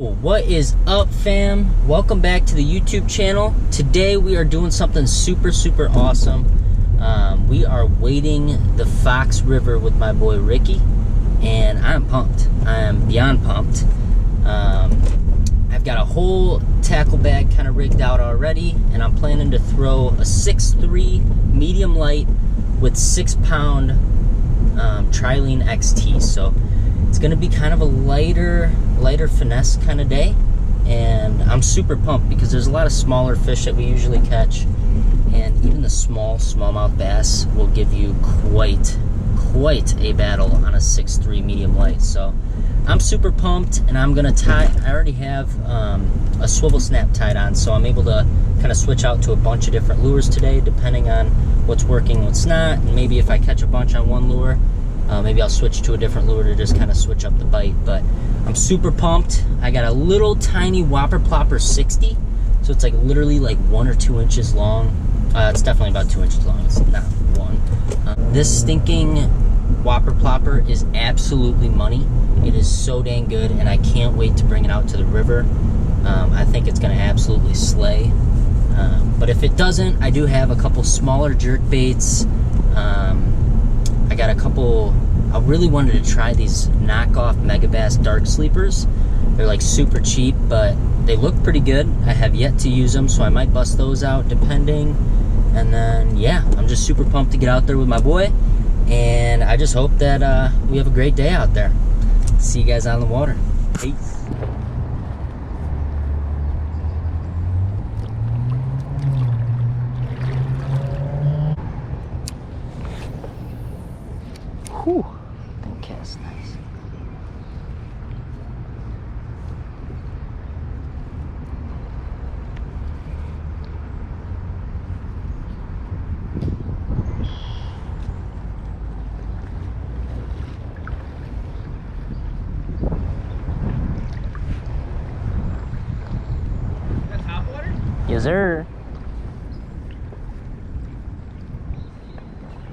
What is up, fam? Welcome back to the YouTube channel. Today we are doing something super awesome. We are wading the Fox River with my boy Ricky, and I'm pumped. I am beyond pumped. I've got a whole tackle bag kind of rigged out already, and I'm planning to throw a 6'3" medium light with 6-pound Trilene XT. So it's gonna be kind of a lighter finesse kind of day, and I'm super pumped because there's a lot of smaller fish that we usually catch, and even the smallmouth bass will give you quite a battle on a 6'3" medium light. So I'm super pumped, and I'm gonna tie. I already have a swivel snap tied on, so I'm able to kind of switch out to a bunch of different lures today, depending on what's working, what's not, and maybe if I catch a bunch on one lure, maybe I'll switch to a different lure to just kind of switch up the bite. But I'm super pumped. I got a little tiny Whopper Plopper 60, so it's like literally like 1 or 2 inches long. It's definitely about 2 inches long. It's not 1. This stinking Whopper Plopper is absolutely money. It is so dang good, and I can't wait to bring it out to the river. I think it's gonna absolutely slay. But if it doesn't, I do have a couple smaller jerk baits. I got a couple. I really wanted to try these knockoff Megabass Dark Sleepers. They're like super cheap, but they look pretty good. I have yet to use them, so I might bust those out depending. And then, yeah, I'm just super pumped to get out there with my boy, and I just hope that we have a great day out there. See you guys on the water. Peace. Whew, that cast nice. That's hot water? Yes, sir.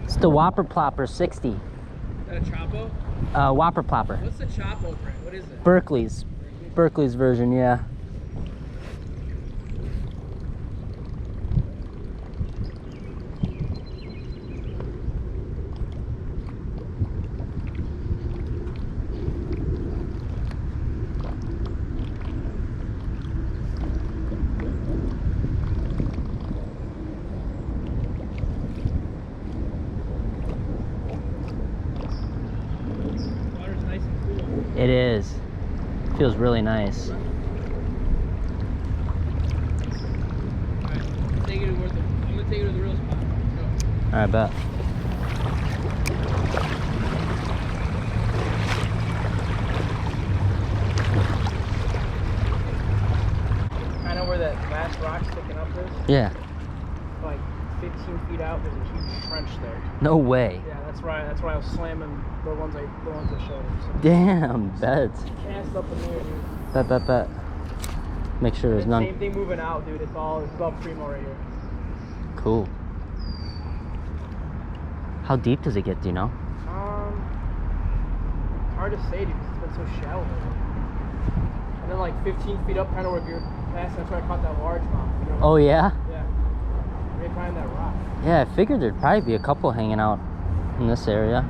It's the Whopper Plopper 60. Is that a Chapo? Whopper Plopper. What's the Chapo brand? What is it? Berkeley's version, yeah. Water's nice and cool. It is. Feels really nice. Alright, I'm gonna take you to the real spot. Go. Alright, bet. Kind of where that last rock sticking up is, Yeah. like 15 feet out, there's a huge trench there. No way. Yeah, that's why I was slamming the ones I showed him. So Damn, bet. cast up in there, dude. Bet. Make sure there's And none. Same thing moving out, dude. It's all primo right here. Cool. How deep does it get, do you know? Hard to say, dude. 'Cause it's been so shallow. And then like 15 feet up, kind of where you're passing, that's where I caught that largemouth. You know? Oh, yeah? Yeah. Right behind that rock. Yeah, I figured there'd probably be a couple hanging out in this area.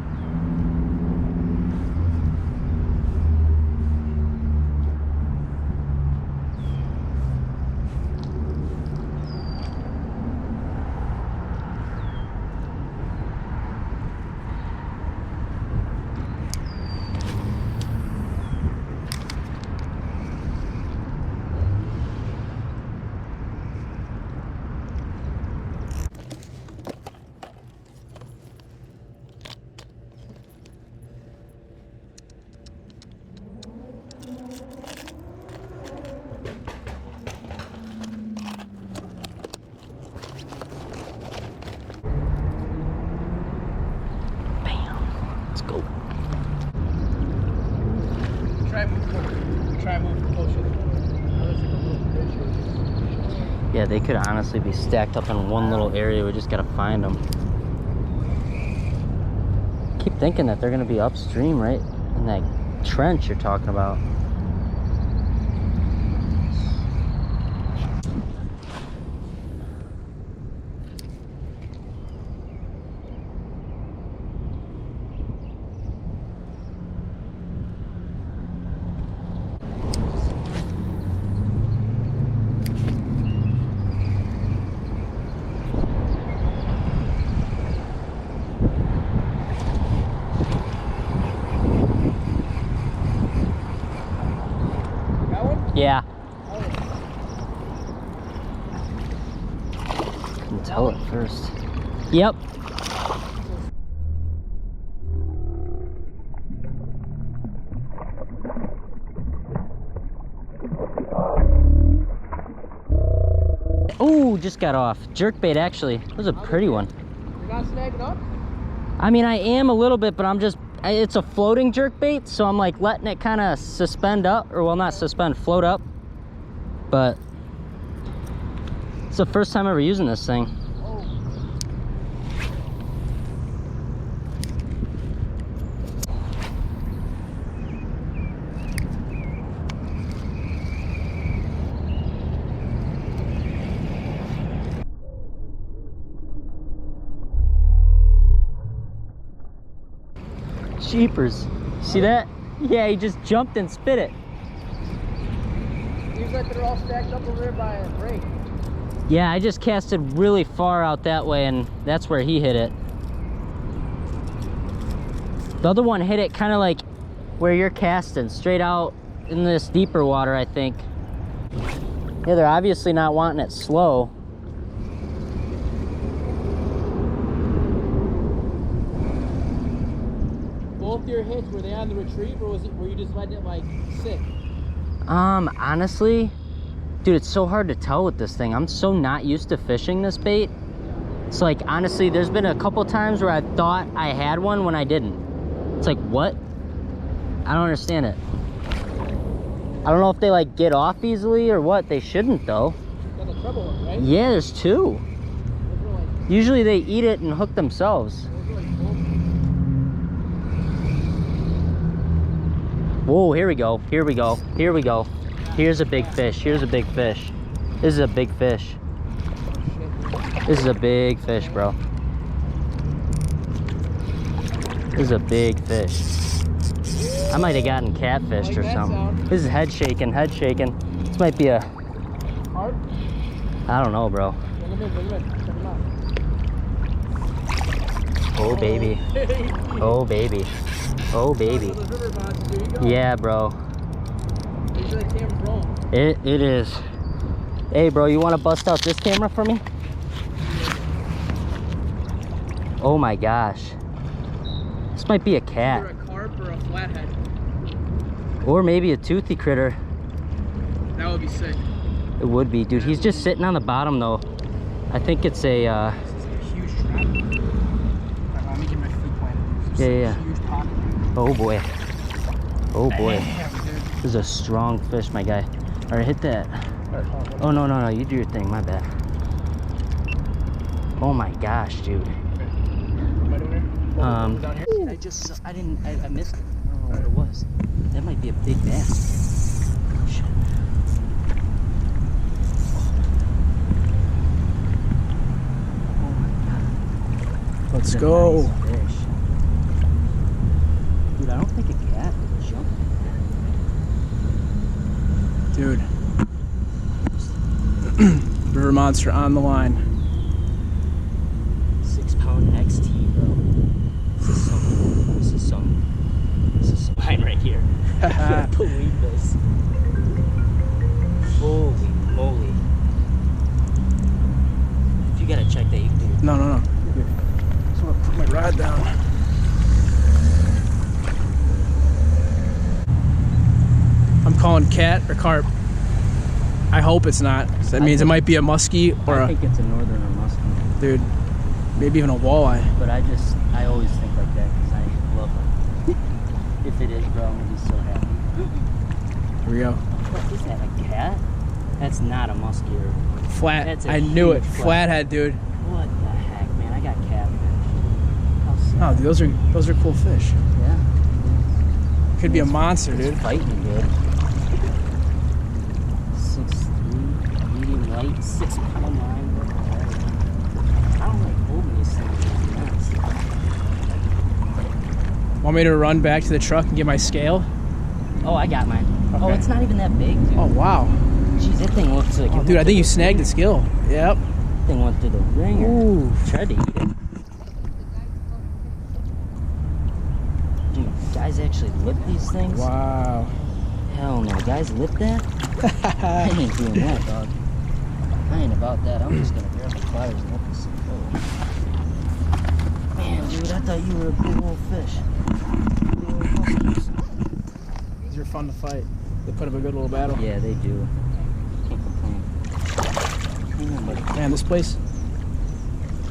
Try and move closer. Yeah, they could honestly be stacked up in one little area. We just gotta find them. Keep thinking that they're gonna be upstream, right? In that trench you're talking about. Yeah. Oh, Can tell it first. Yep. Oh, just got off. Jerkbait, actually. It was a pretty one. You're not snagging up? I mean, I am a little bit, but I'm just, it's a floating jerkbait, so I'm like letting it kind of suspend up, or well, not suspend, float up. But it's the first time ever using this thing. Oh. Jeepers. See that? Yeah, he just jumped and spit it. Seems like they're all stacked up over there by a break. Yeah, I just casted really far out that way, and that's where he hit it. The other one hit it kind of like where you're casting, straight out in this deeper water, I think. Yeah, they're obviously not wanting it slow. Both your hits, were they on the retrieve, or were you just letting it like sit? Honestly, dude, it's so hard to tell with this thing. I'm so not used to fishing this bait. It's like, honestly, there's been a couple times where I thought I had one when I didn't. It's like, what? I don't understand it. I don't know if they like get off easily or what. They shouldn't though. Got the treble one, right? Yeah, there's two. Those were like, Usually they eat it and hook themselves. those were like both. Whoa, here we go. Here we go. Here we go. Here's a big fish. Here's a big fish. This is a big fish. This is a big fish, bro. This is a big fish. I might have gotten catfished or something. This is head shaking, head shaking. This might be a... Hard? I don't know, bro. Bring him in, bring him in. Check him out. Oh, baby. Oh, baby. Oh, baby. Those river monsters, there you go. Yeah, bro. Make sure that camera's rolling. It is. Hey, bro, you want to bust out this camera for me? Oh my gosh. This might be a cat. Either a carp or a flathead. Or maybe a toothy critter. That would be sick. It would be, dude. He's just sitting on the bottom, though. I think it's a, This is like a huge trap. Let me get my food plan. Yeah. Huge pocket. Oh, boy. Oh, boy. Damn, dude. This is a strong fish, my guy. All right, hit that. Oh, no. You do your thing. My bad. Oh, my gosh, dude. Am I doing it? Down here? I missed it. I don't know what it was. That might be a big bass. Shit. Oh my god. Let's That's a go. nice fish. Dude, I don't think a cat would jump. Dude. River monster on the line. 6-pound XT, bro. This is some line right here. I can't believe this. Holy moly. If you gotta check that, you can do it. No. Just want to put my rod down. I'm calling cat or carp. I hope it's not. So that means it might be a muskie or I think it's a northern or muskie. dude, maybe even a walleye. But I always think like that because I love them. If it is, bro, I'm gonna be so happy. Here we go. What is that, a cat? That's not a muskie or... Flat. That's a I knew it. huge Flathead, dude. What the heck, man? I got catfish. How sad. Oh, dude, those are cool fish. Yeah. Could be a monster, It's dude. fighting good. 6'3", medium light, 6-pound line. I don't like holding these things, to be honest. Want me to run back to the truck and get my scale? Oh, I got mine. Oh, Okay. it's not even that big, dude. Oh, wow. Jeez, that thing looks like... Oh, dude, I think you snagged the skill. Yep. That thing went through the ringer. Ooh. Tried to eat it. Dude, guys actually lip these things? Wow. Hell no. Guys lip that? I ain't doing that, dog. I ain't about that. I'm just gonna grab the pliers and let this thing go. Man, dude, I thought you were a big old fish. Big old muskies. These are fun to fight. They put up a good little battle. Yeah, they do. Can't complain. Hang on, buddy. Man, this place,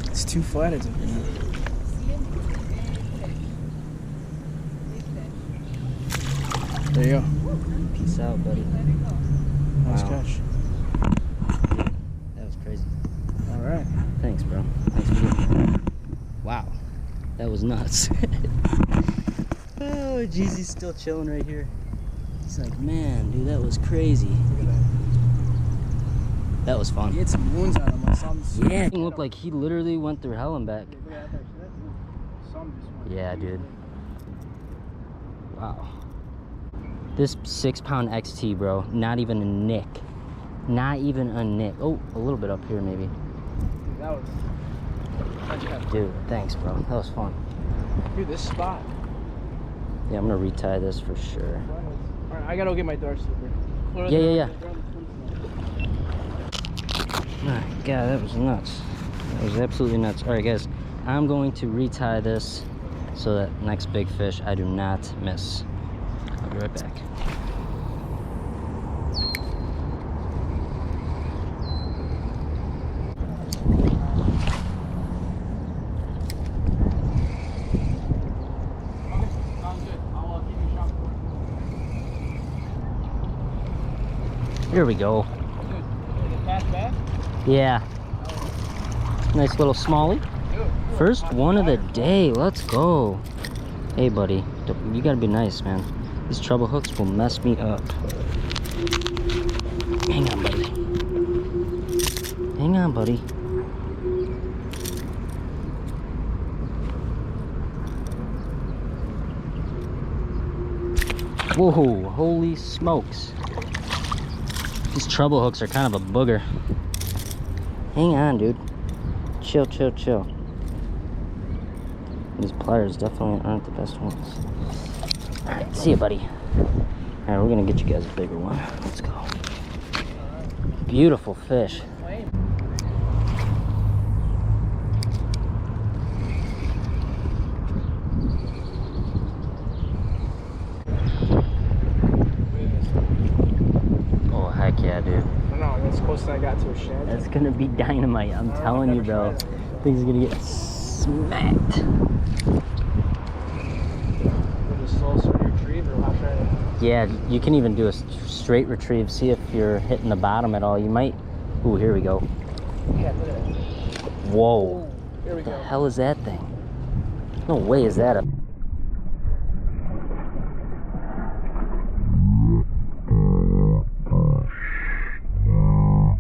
it's too flat. It's There you go. Peace out, buddy. Nice Wow. catch. That was crazy. All right. Thanks, bro. Thanks for getting that. Wow. That was nuts. Oh, Jeezy's still chilling right here. He's like, man, dude, that was crazy. Look at that. That was fun. He had some wounds on him. Like some. Yeah, it looked like he literally went through hell and back. Look at that. Some just went. Yeah, dude. Wow. This 6-pound XT, bro, not even a nick. Not even a nick. Oh, a little bit up here, maybe. That was. Dude, thanks, bro. That was fun. Dude, this spot. Yeah, I'm gonna retie this for sure. All right, I gotta go get my dart slipper. Yeah. My God, that was nuts. That was absolutely nuts. All right, guys, I'm going to retie this so that next big fish I do not miss. I'll be right back. Here we go. Yeah. Nice little smallie. First one of the day. Let's go. Hey, buddy. You gotta be nice, man. These treble hooks will mess me up. Hang on, buddy. Hang on, buddy. Whoa, holy smokes. These treble hooks are kind of a booger. Hang on, dude. Chill, chill, chill. These pliers definitely aren't the best ones. Alright, see ya, buddy. Alright, we're gonna get you guys a bigger one. Let's go. Beautiful fish. Oh, heck yeah, dude. I don't know, that's close I got to a shed. That's gonna be dynamite, I'm telling you, bro. Things are gonna get smacked. Yeah, you can even do a straight retrieve. See if you're hitting the bottom at all. You might. Ooh, here we go. Yeah, look at that. Whoa. Ooh, here we What the go. hell is that thing? No way is that a...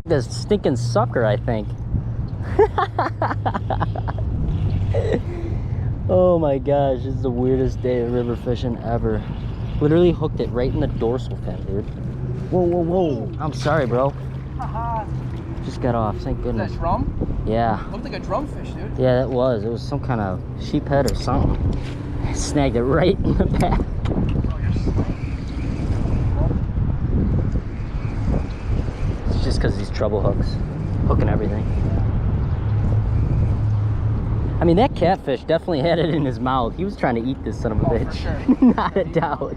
The stinking sucker, I think. Oh my gosh, this is the weirdest day of river fishing ever. Literally hooked it right in the dorsal fin, dude. Whoa, whoa, whoa. I'm sorry, bro. Just got off, thank goodness. Is that drum? Yeah. Looked like a drumfish, dude. Yeah, that was. It was some kind of sheephead or something. I snagged it right in the back. Oh, you're slaying. It's just because these treble hooks. Hooking everything. I mean, that catfish definitely had it in his mouth. He was trying to eat this son of a bitch. For sure. Not a doubt.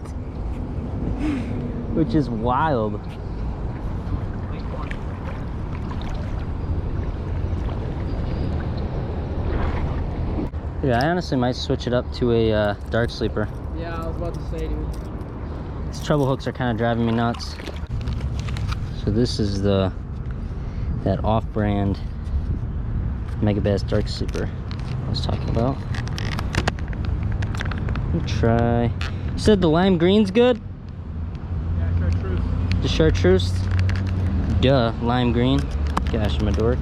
Which is wild. Yeah, I honestly might switch it up to a dark sleeper. Yeah, I was about to say, dude. These treble hooks are kind of driving me nuts. So this is that off-brand Megabass dark sleeper I was talking about. Let me try. You said the lime green's good? Yeah, chartreuse. The chartreuse? Duh, lime green. Gosh, I'm a dork.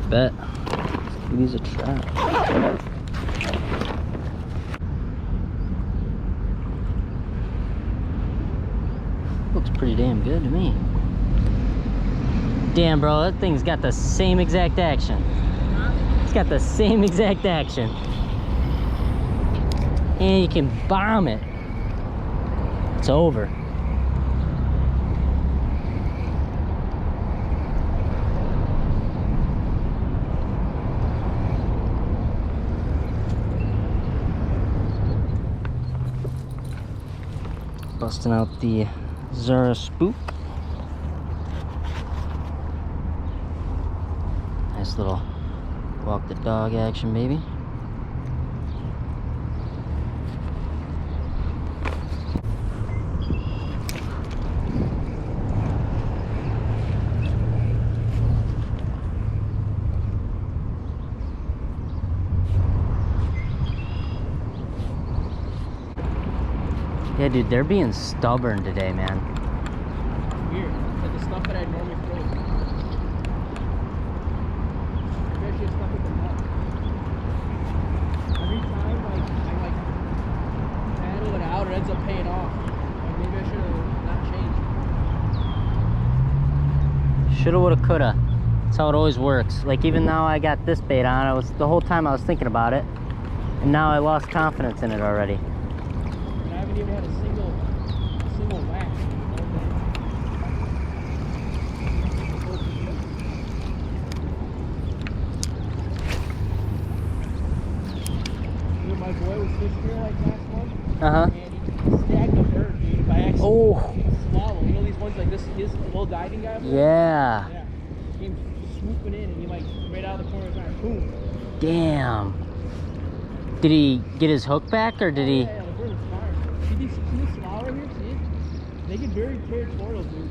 Bet. Let's give these a try. Looks pretty damn good to me. Damn, bro, that thing's got the same exact action. It's got the same exact action. And you can bomb it. It's over. Testing out the Zara Spook. Nice little walk the dog action, baby. Yeah, dude, they're being stubborn today, man. Weird. Like the stuff that I normally throw. Maybe I should stuff with the net. Every time, like, I paddle it out, it ends up paying off. Like, maybe I should have not changed. Shoulda, woulda, coulda. That's how it always works. Like, even now I got this bait on, the whole time I was thinking about it, and now I lost confidence in it already. I haven't even had a single whack. My boy was fishing here like last month, and he snagged a bird, dude, by accident. Oh. Swallow. You know these ones like this, his little diving guy? Yeah. Yeah. He came swooping in, and he like right out of the corner of his eye, boom. Damn. Did he get his hook back, or did he? Yeah, the bird was fine. See this small right here? See it? They get very territorial, dude.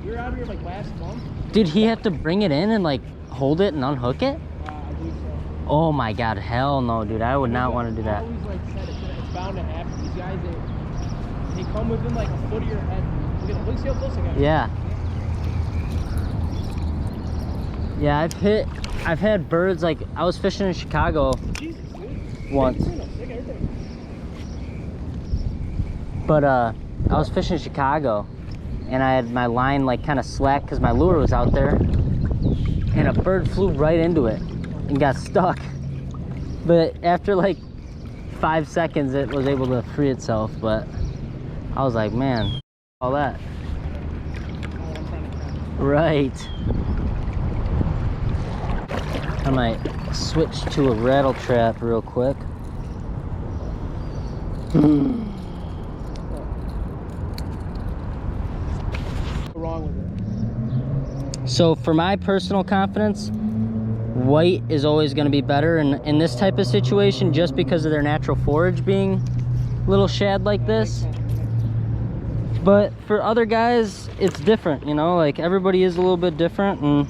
We were out here like last month. Did he have to bring it in and like hold it and unhook it? I believe so. Oh my god, hell no, dude. I would not want to do I that. always like said it's bound to happen. These guys, they come within like a foot of your head. Look see how close I got. Yeah. Yeah, I've had birds, like I was fishing in Chicago once. But I was fishing in Chicago and I had my line like kind of slack because my lure was out there, and a bird flew right into it and got stuck. But after like 5 seconds it was able to free itself. But I was like, man, all that. Right. I might switch to a rattle trap real quick. Wrong with it. So for my personal confidence, white is always going to be better in this type of situation, just because of their natural forage being little shad like this. But for other guys, it's different, you know, like everybody is a little bit different. And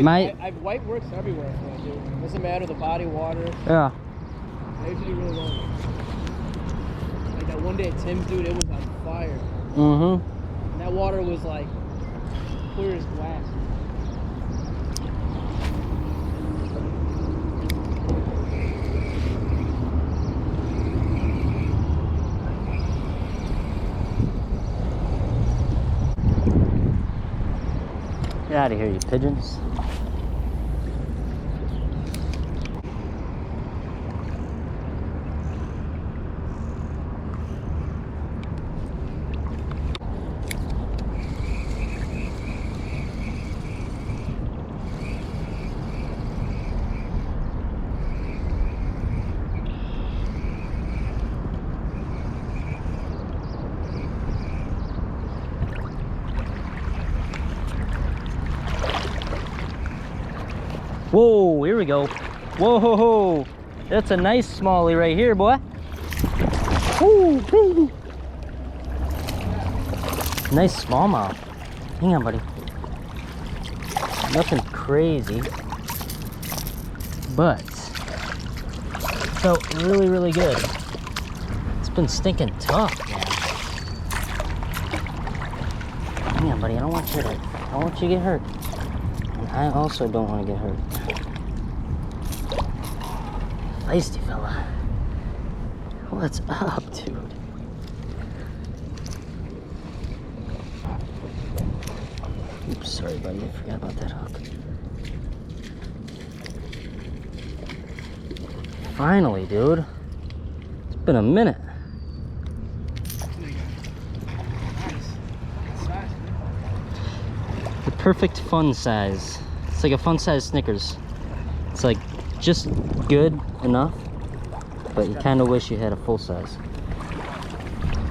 like, white works everywhere, dude. It doesn't matter the body water. Yeah. I usually really well. Like that one day at Tim's, dude, it was on fire. Mm-hmm. And that water was like clear as glass. Get out of here, you pigeons. Whoa, here we go. Whoa, ho, ho. That's a nice smallie right here, boy. Woo, baby. Nice smallmouth. Hang on, buddy. Nothing crazy, but felt really, really good. It's been stinking tough, man. Hang on, buddy. I don't want you to get hurt. And I also don't want to get hurt. Feisty fella. What's up, dude? Oops, sorry, buddy. I forgot about that hook. Finally, dude. It's been a minute. The perfect fun size. It's like a fun size Snickers. It's like just good enough, but you kind of wish you had a full size.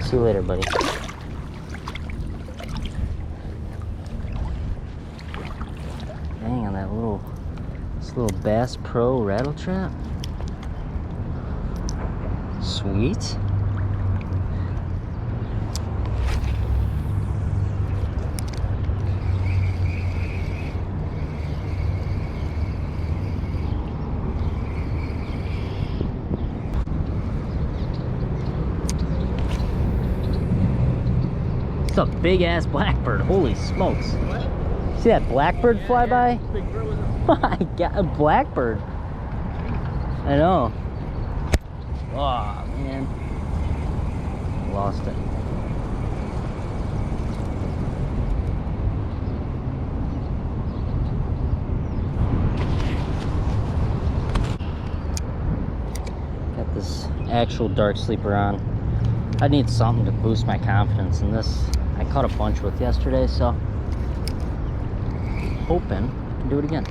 See you later, buddy. Dang, on that this little Bass Pro rattle trap. Sweet. It's a big ass blackbird. Holy smokes. What? See that blackbird fly by? Big bird was My God, a blackbird. I know. Oh, man. Lost it. Got this actual dark sleeper on. I need something to boost my confidence in this. I caught a bunch with yesterday, so hoping I can do it again.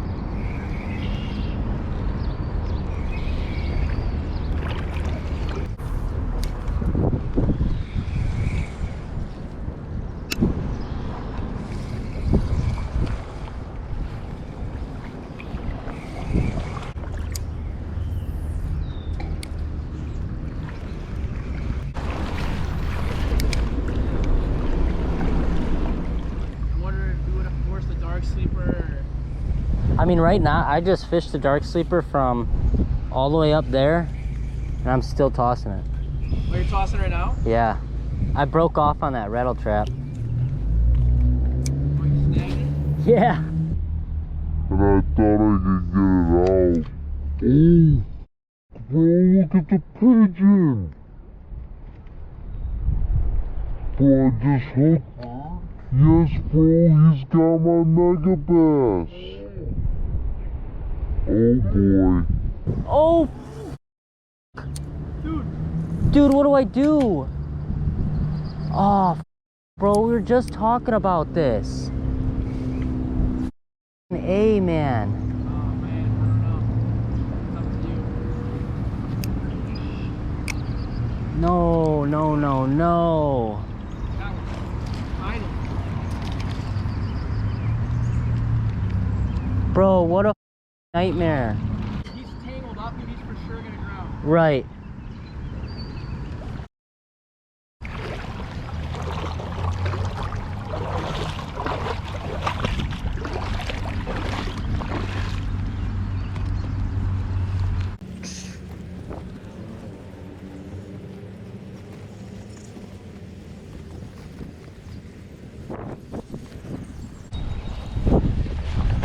I mean, right now, I just fished the dark sleeper from all the way up there, and I'm still tossing it. Oh, you're tossing right now? Yeah. I broke off on that rattle trap. Oh, you snagged it? Yeah. And I thought I could get it out. Oh, bro, look at the pigeon. Bro, I just hooked. Yes, bro, he's got my mega bass. Oh boy. Oh, dude, what do I do? Oh, bro, we were just talking about this. Hey, man. Oh man, I don't know. It's up to you. No, no, no, no. That one. Find him. Bro, what a nightmare. He's tangled up and he's for sure gonna drown. Right.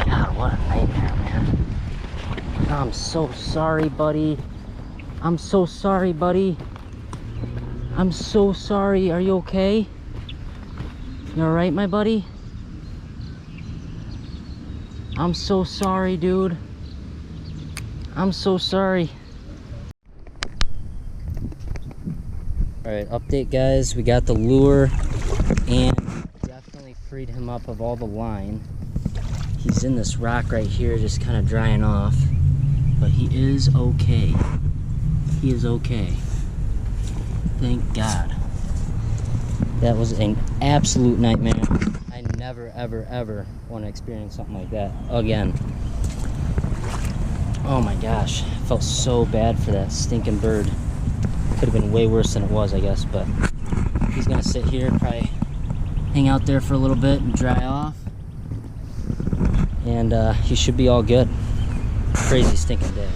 God, what a nightmare, man. I'm so sorry, buddy. I'm so sorry, buddy. I'm so sorry. Are you okay? You alright, my buddy? I'm so sorry, dude. I'm so sorry. Alright, update, guys. We got the lure and definitely freed him up of all the line. He's in this rock right here, just kind of drying off. But he is okay. He is okay. Thank God. That was an absolute nightmare. I never, ever, ever want to experience something like that again. Oh my gosh. I felt so bad for that stinking bird. Could have been way worse than it was, I guess, but he's gonna sit here and probably hang out there for a little bit and dry off. And he should be all good. Crazy stinking day.